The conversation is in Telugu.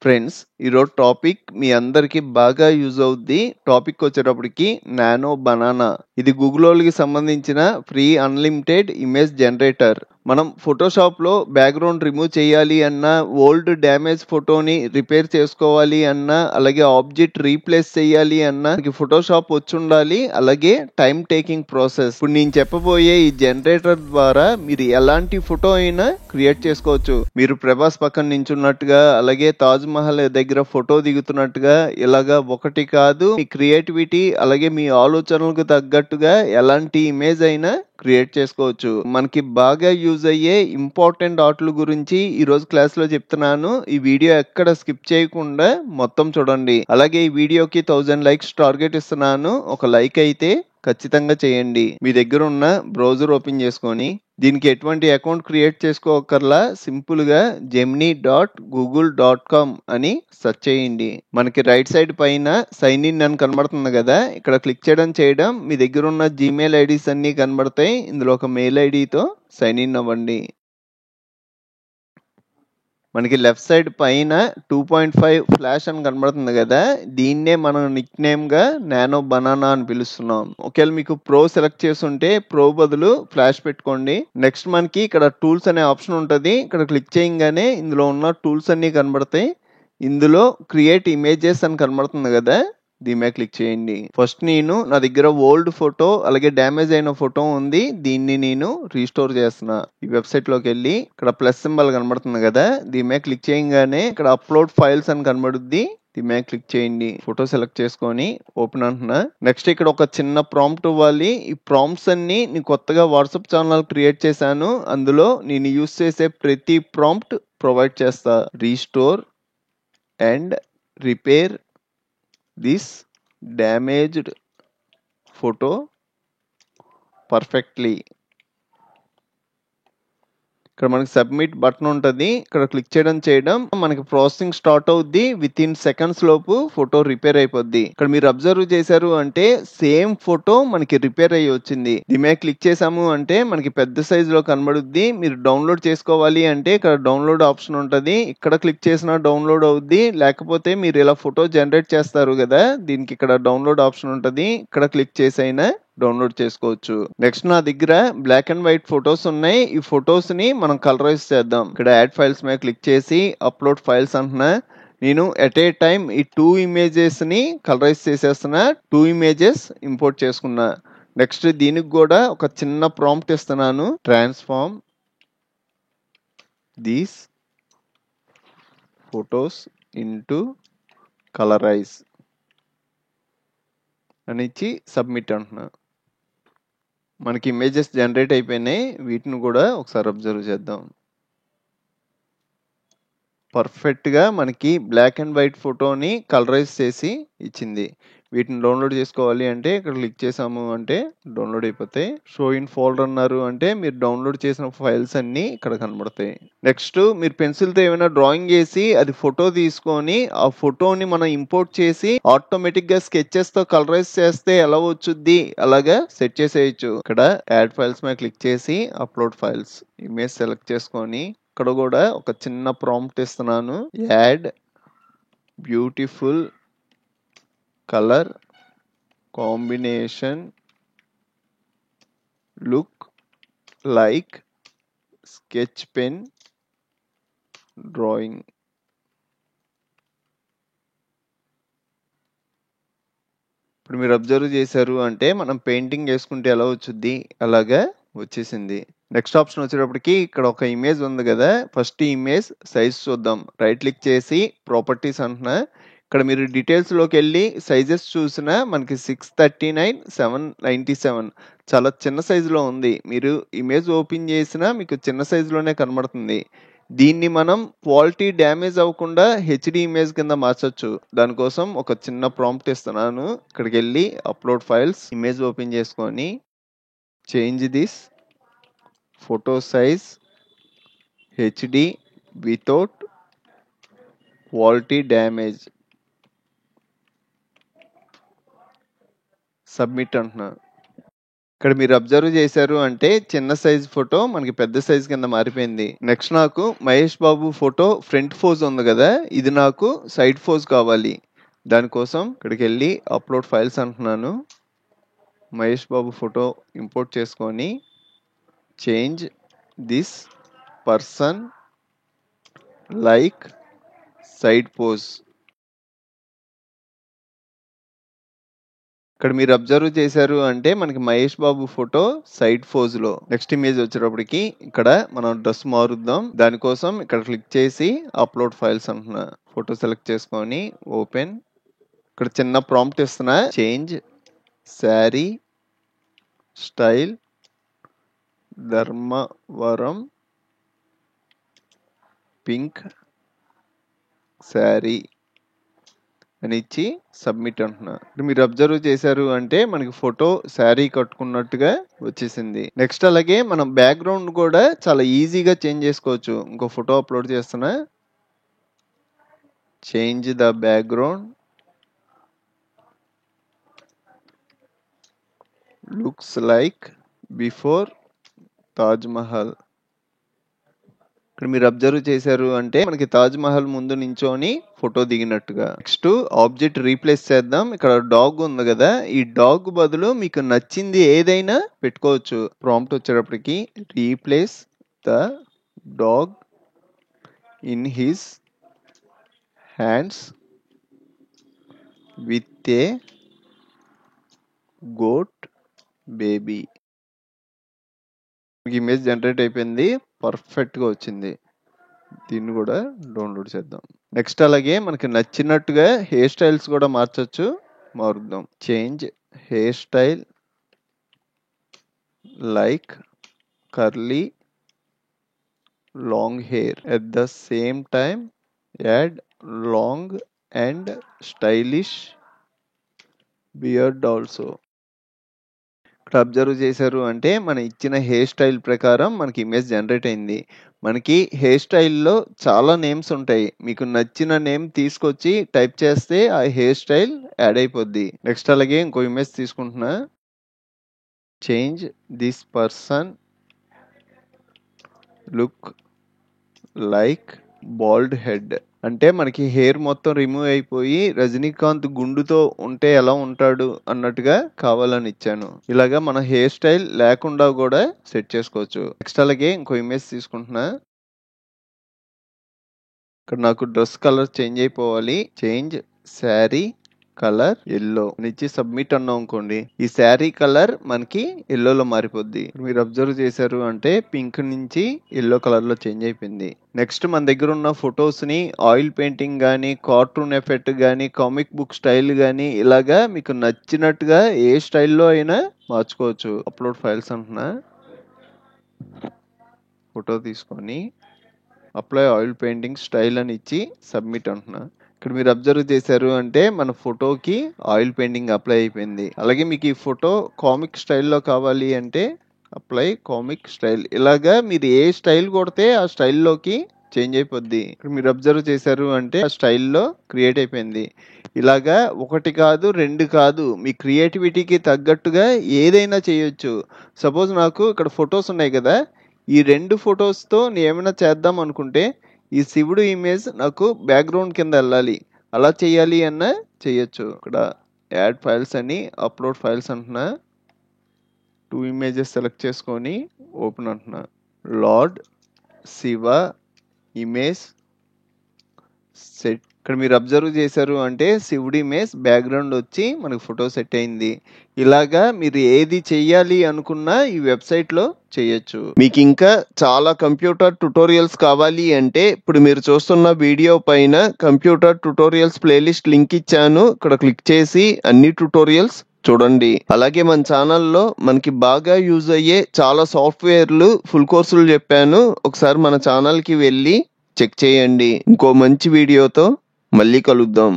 ఫ్రెండ్స్, ఈరోజు టాపిక్ మీ అందరికి బాగా యూజ్ అవుద్ది. టాపిక్ వచ్చేటప్పటికి నానో బనానా. ఇది గూగుల్ వాళ్ళకి సంబంధించిన ఫ్రీ అన్లిమిటెడ్ ఇమేజ్ జనరేటర్. మనం ఫోటోషాప్లో బ్యాక్గ్రౌండ్ రిమూవ్ చేయాలి అన్నా, ఓల్డ్ డ్యామేజ్ ఫోటోని రిపేర్ చేసుకోవాలి అన్నా, అలాగే ఆబ్జెక్ట్ రీప్లేస్ చేయాలి అన్నా ఫోటోషాప్ వచ్చి ఉండాలి. అలాగే టైం టేకింగ్ ప్రాసెస్. ఇప్పుడు నేను చెప్పబోయే ఈ జనరేటర్ ద్వారా మీరు ఎలాంటి ఫోటో అయినా క్రియేట్ చేసుకోవచ్చు. మీరు ప్రభాస్ పక్కన నించున్నట్టుగా, అలాగే తాజ్ మహల్ దగ్గర ఫోటో దిగుతున్నట్టుగా, ఇలాగా ఒకటి కాదు, మీ క్రియేటివిటీ అలాగే మీ ఆలోచనలకు తగ్గట్టుగా ఎలాంటి ఇమేజ్ అయినా క్రియేట్ చేసుకోవచ్చు. మనకి బాగా యూజ్ అయ్యే ఇంపార్టెంట్ ఆటల గురించి ఈ రోజు క్లాస్ లో చెప్తున్నాను. ఈ వీడియో ఎక్కడ స్కిప్ చేయకుండా మొత్తం చూడండి. అలాగే ఈ వీడియోకి 1000 లైక్స్ టార్గెట్ ఇస్తున్నాను. ఒక లైక్ అయితే ఖచ్చితంగా చేయండి. మీ దగ్గర ఉన్న బ్రౌజర్ ఓపెన్ చేసుకొని దీనికి ఎటువంటి అకౌంట్ క్రియేట్ చేసుకోకర్లా, సింపుల్ గా gemini.google.com అని సెర్చ్ చేయండి. మనకి రైట్ సైడ్ పైన సైన్ ఇన్ అని కనబడుతుంది కదా, ఇక్కడ క్లిక్ చేయడం మీ దగ్గర ఉన్న జీమెయిల్ ఐడీస్ అన్ని కనబడతాయి. ఇందులో ఒక మెయిల్ ఐడితో సైన్ ఇన్ అవ్వండి. మనకి లెఫ్ట్ సైడ్ పైన 2.5 ఫ్లాష్ అని కనబడుతుంది కదా, దీన్నే మనం నిక్ నేమ్ గా నానో బనానా అని పిలుస్తున్నాం. ఒకవేళ మీకు ప్రో సెలెక్ట్ చేస్తుంటే ప్రో బదులు ఫ్లాష్ పెట్టుకోండి. నెక్స్ట్ మనకి ఇక్కడ టూల్స్ అనే ఆప్షన్ ఉంటుంది. ఇక్కడ క్లిక్ చేయగానే ఇందులో ఉన్న టూల్స్ అన్ని కనబడతాయి. ఇందులో క్రియేట్ ఇమేజెస్ అని కనబడుతుంది కదా, దీని మీద క్లిక్ చేయండి. ఫస్ట్ నేను నా దగ్గర ఓల్డ్ ఫోటో అలాగే డ్యామేజ్ అయిన ఫోటో ఉంది, దీన్ని నేను రీస్టోర్ చేస్తున్నా. ఈ వెబ్సైట్ లోకి వెళ్ళి ఇక్కడ ప్లస్ సింబల్ కనబడుతుంది కదా, దీని మీద క్లిక్ చేయగానే ఇక్కడ అప్లోడ్ ఫైల్స్ అని కనబడుద్ది. దీని మీద క్లిక్ చేయండి. ఫోటో సెలెక్ట్ చేసుకొని ఓపెన్ అంటున్నా. నెక్స్ట్ ఇక్కడ ఒక చిన్న ప్రాంప్ట్ ఇవ్వాలి. ఈ ప్రాంప్ట్స్ అన్ని నేను కొత్తగా వాట్సాప్ ఛానల్ క్రియేట్ చేశాను. అందులో నేను యూస్ చేసే ప్రతి ప్రాంప్ట్ ప్రొవైడ్ చేస్తా. Restore and repair this damaged photo perfectly. ఇక్కడ మనకి సబ్మిట్ బటన్ ఉంటుంది. ఇక్కడ క్లిక్ చేయడం మనకి ప్రాసెసింగ్ స్టార్ట్ అవుద్ది. విత్ ఇన్ సెకండ్స్ లోపు ఫోటో రిపేర్ అయిపోద్ది. ఇక్కడ మీరు అబ్జర్వ్ చేశారు అంటే సేమ్ ఫోటో మనకి రిపేర్ అయ్యి వచ్చింది. దీని మీద క్లిక్ చేసాము అంటే మనకి పెద్ద సైజ్ లో కనబడుద్ది. మీరు డౌన్లోడ్ చేసుకోవాలి అంటే ఇక్కడ డౌన్లోడ్ ఆప్షన్ ఉంటుంది. ఇక్కడ క్లిక్ చేసినా డౌన్లోడ్ అవుద్ది. లేకపోతే మీరు ఇలా ఫోటో జనరేట్ చేస్తారు కదా, దీనికి ఇక్కడ డౌన్లోడ్ ఆప్షన్ ఉంటుంది. ఇక్కడ క్లిక్ చేసి అయినా డౌన్లోడ్ చేసుకోవచ్చు. నెక్స్ట్ నా దగ్గర బ్లాక్ అండ్ వైట్ ఫొటోస్ ఉన్నాయి. ఈ ఫొటోస్ ని మనం కలరైజ్ చేద్దాం. ఇక్కడ యాడ్ ఫైల్స్ మీద క్లిక్ చేసి అప్లోడ్ ఫైల్స్ అంటున్నా. నేను ఎట్ ఏ టైం ఈ 2 ఇమేజెస్ ని కలరైజ్ చేసేస్తున్నా. 2 ఇమేజెస్ ఇంపోర్ట్ చేసుకున్నా. నెక్స్ట్ దీనికి కూడా ఒక చిన్న ప్రాంప్ట్ ఇస్తున్నాను. Transform these photos into colourise అని ఇచ్చి సబ్మిట్ అంటున్నా. మనకి ఇమేజెస్ జనరేట్ అయిపోయినాయి. వీటిని కూడా ఒకసారి అబ్జర్వ్ చేద్దాం. పర్ఫెక్ట్గా మనకి బ్లాక్ అండ్ వైట్ ఫోటోని కలరైజ్ చేసి ఇచ్చింది. వీటిని డౌన్లోడ్ చేసుకోవాలి అంటే ఇక్కడ క్లిక్ చేసాము అంటే డౌన్లోడ్ అయిపోతాయి. షో ఇన్ ఫోల్డర్ అన్నారు అంటే మీరు డౌన్లోడ్ చేసిన ఫైల్స్ అన్ని ఇక్కడ కనబడతాయి. నెక్స్ట్ మీరు పెన్సిల్తో ఏమైనా డ్రాయింగ్ చేసి అది ఫోటో తీసుకొని ఆ ఫోటోని మనం ఇంపోర్ట్ చేసి ఆటోమేటిక్ గా స్కెచెస్ తో కలరైజ్ చేస్తే ఎలా వచ్చుద్ది అలాగా సెట్ చేసేయచ్చు. ఇక్కడ యాడ్ ఫైల్స్ మీద క్లిక్ చేసి అప్లోడ్ ఫైల్స్ ఇమేజ్ సెలెక్ట్ చేసుకొని ఇక్కడ కూడా ఒక చిన్న ప్రాంప్ట్ ఇస్తున్నాను. Add beautiful colour combination look like sketch pen drawing. ఇప్పుడు మీరు అబ్జర్వ్ చేశారు అంటే మనం పెయింటింగ్ వేసుకుంటే ఎలా వచ్చుద్ది అలాగా వచ్చేసింది. నెక్స్ట్ ఆప్షన్ వచ్చేటప్పటికి ఇక్కడ ఒక ఇమేజ్ ఉంది కదా, ఫస్ట్ ఇమేజ్ సైజ్ చూద్దాం. రైట్ క్లిక్ చేసి ప్రాపర్టీస్ అంటున్నా. ఇక్కడ మీరు డీటెయిల్స్ లోకి వెళ్ళి సైజెస్ చూసినా మనకి 639, 797 చాలా చిన్న సైజులో ఉంది. మీరు ఇమేజ్ ఓపెన్ చేసినా మీకు చిన్న సైజులోనే కనబడుతుంది. దీన్ని మనం క్వాలిటీ డ్యామేజ్ అవ్వకుండా హెచ్డి ఇమేజ్ కింద మార్చొచ్చు. దానికోసం ఒక చిన్న ప్రాంప్ట్ ఇస్తున్నాను. ఇక్కడికి వెళ్ళి అప్లోడ్ ఫైల్స్ ఇమేజ్ ఓపెన్ చేసుకొని change this photo size HD without quality damage submit అంటున్నా. ఇక్కడ మీరు అబ్జర్వ్ చేశారు అంటే చిన్న సైజ్ ఫోటో మనకి పెద్ద సైజ్ కింద మారిపోయింది. నెక్స్ట్ నాకు Mahesh Babu photo front pose ఉంది కదా, ఇది నాకు సైడ్ పోజ్ కావాలి. దానికోసం ఇక్కడికి వెళ్ళి అప్లోడ్ ఫైల్స్ అంటున్నాను. మహేష్ బాబు ఫోటో ఇంపోర్ట్ చేసుకొని change this person like side pose. ఇక్కడ మీరు అబ్జర్వ్ చేశారు అంటే మనకి Mahesh Babu photo side pose లో. నెక్స్ట్ ఇమేజ్ వచ్చేటప్పటికి ఇక్కడ మనం డ్రెస్ మారుద్దాం. దానికోసం ఇక్కడ క్లిక్ చేసి అప్లోడ్ ఫైల్స్ అంటున్నా. ఫోటో సెలెక్ట్ చేసుకొని ఓపెన్. ఇక్కడ చిన్న ప్రాంప్ట్ ఇస్తున్నా, change sari style Dharmavaram pink sari అని ఇచ్చి సబ్మిట్ అంటున్నా. మీరు అబ్జర్వ్ చేశారు అంటే మనకి ఫోటో శారీ కట్టుకున్నట్టుగా వచ్చేసింది. నెక్స్ట్ అలాగే మనం బ్యాక్గ్రౌండ్ కూడా చాలా ఈజీగా చేంజ్ చేసుకోవచ్చు. ఇంకో ఫోటో అప్లోడ్ చేస్తున్నా. Change the background looks like before Taj Mahal. ఇక్కడ మీరు అబ్జర్వ్ చేశారు అంటే మనకి తాజ్ మహల్ ముందు నించోని ఫోటో దిగినట్టుగా. నెక్స్ట్ ఆబ్జెక్ట్ రీప్లేస్ చేద్దాం. ఇక్కడ డాగ్ ఉంది కదా, ఈ డాగ్ బదులు మీకు నచ్చింది ఏదైనా పెట్టుకోవచ్చు. ప్రాంప్ట్ వచ్చేటప్పటికి replace the dog in his hands with a goat baby. Image generate అయిపోయింది, పర్ఫెక్ట్ గా వచ్చింది. దీన్ని కూడా డౌన్లోడ్ చేద్దాం. నెక్స్ట్ అలాగే మనకి నచ్చినట్టుగా హెయిర్ స్టైల్స్ కూడా మారుద్దాం. Change hair style like curly long hair. At the same time add long and stylish beard also. ఇక్కడ అబ్జర్వ్ చేశారు అంటే మన ఇచ్చిన హెయిర్ స్టైల్ ప్రకారం మనకి ఇమేజ్ జనరేట్ అయింది. మనకి హెయిర్ స్టైల్లో చాలా నేమ్స్ ఉంటాయి. మీకు నచ్చిన నేమ్ తీసుకొచ్చి టైప్ చేస్తే ఆ హెయిర్ స్టైల్ యాడ్ అయిపోద్ది. నెక్స్ట్ అలాగే ఇంకో ఇమేజ్ తీసుకుంటున్నా. Change this person look like bald head. అంటే మనకి హెయిర్ మొత్తం రిమూవ్ అయిపోయి రజనీకాంత్ గుండుతో ఉంటే ఎలా ఉంటాడు అన్నట్టుగా కావాలని ఇచ్చాను. ఇలాగా మన హెయిర్ స్టైల్ లేకుండా కూడా సెట్ చేసుకోవచ్చు. నెక్స్ట్ అలాగే ఇంకో ఇమేజ్ తీసుకుంటున్నా. ఇక్కడ నాకు డ్రెస్ కలర్ చేంజ్ అయిపోవాలి. చేంజ్ శారీ కలర్ ఎల్లో ఇచ్చి సబ్మిట్ అన్నాం అనుకోండి, ఈ శారీ కలర్ మనకి ఎల్లోలో మారిపోద్ది. మీరు అబ్జర్వ్ చేశారు అంటే పింక్ నుంచి ఎల్లో కలర్ లో చేంజ్ అయిపోయింది. నెక్స్ట్ మన దగ్గర ఉన్న ఫొటోస్ ని ఆయిల్ పెయింటింగ్ గానీ, కార్టూన్ ఎఫెక్ట్ గానీ, కామిక్ బుక్ స్టైల్ గానీ ఇలాగా మీకు నచ్చినట్టుగా ఏ స్టైల్లో అయినా మార్చుకోవచ్చు. అప్లోడ్ ఫైల్స్ అంటున్నా. ఫోటో తీసుకొని అప్లై ఆయిల్ పెయింటింగ్ స్టైల్ అని ఇచ్చి సబ్మిట్ అంటున్నా. ఇక్కడ మీరు అబ్జర్వ్ చేశారు అంటే మన ఫోటోకి ఆయిల్ పెయింటింగ్ అప్లై అయిపోయింది. అలాగే మీకు ఈ ఫోటో కామిక్ స్టైల్లో కావాలి అంటే అప్లై కామిక్ స్టైల్. ఇలాగా మీరు ఏ స్టైల్ కొడితే ఆ స్టైల్లోకి చేంజ్ అయిపోద్ది. ఇక్కడ మీరు అబ్జర్వ్ చేశారు అంటే ఆ స్టైల్లో క్రియేట్ అయిపోయింది. ఇలాగా ఒకటి కాదు, రెండు కాదు, మీ క్రియేటివిటీకి తగ్గట్టుగా ఏదైనా చేయొచ్చు. సపోజ్ నాకు ఇక్కడ ఫొటోస్ ఉన్నాయి కదా, ఈ రెండు ఫొటోస్తో నేను ఏమైనా చేద్దాం అనుకుంటే ఈ శివుడు ఇమేజ్ నాకు బ్యాక్గ్రౌండ్ కింద వెళ్ళాలి, అలా చేయాలి అన్న చేయొచ్చు. ఇక్కడ యాడ్ ఫైల్స్ అని అప్లోడ్ ఫైల్స్ అంటున్నా. 2 ఇమేజెస్ సెలెక్ట్ చేసుకొని ఓపెన్ అంటున్నా. Lord Shiva image set. ఇక్కడ మీరు అబ్జర్వ్ చేశారు అంటే శివుడి ఇమేజ్ బ్యాక్గ్రౌండ్ వచ్చి మనకు ఫోటో సెట్ అయింది. ఇలాగా మీరు ఏది చెయ్యాలి అనుకున్నా ఈ వెబ్సైట్ లో చేయొచ్చు. మీకు ఇంకా చాలా కంప్యూటర్ ట్యుటోరియల్స్ కావాలి అంటే ఇప్పుడు మీరు చూస్తున్న వీడియో పైన కంప్యూటర్ ట్యుటోరియల్స్ ప్లేలిస్ట్ లింక్ ఇచ్చాను. ఇక్కడ క్లిక్ చేసి అన్ని ట్యుటోరియల్స్ చూడండి. అలాగే మన ఛానల్లో మనకి బాగా యూజ్ అయ్యే చాలా సాఫ్ట్వేర్లు ఫుల్ కోర్సులు చెప్పాను. ఒకసారి మన ఛానల్ కి వెళ్ళి చెక్ చేయండి. ఇంకో మంచి వీడియోతో మళ్ళీ కలుద్దాం.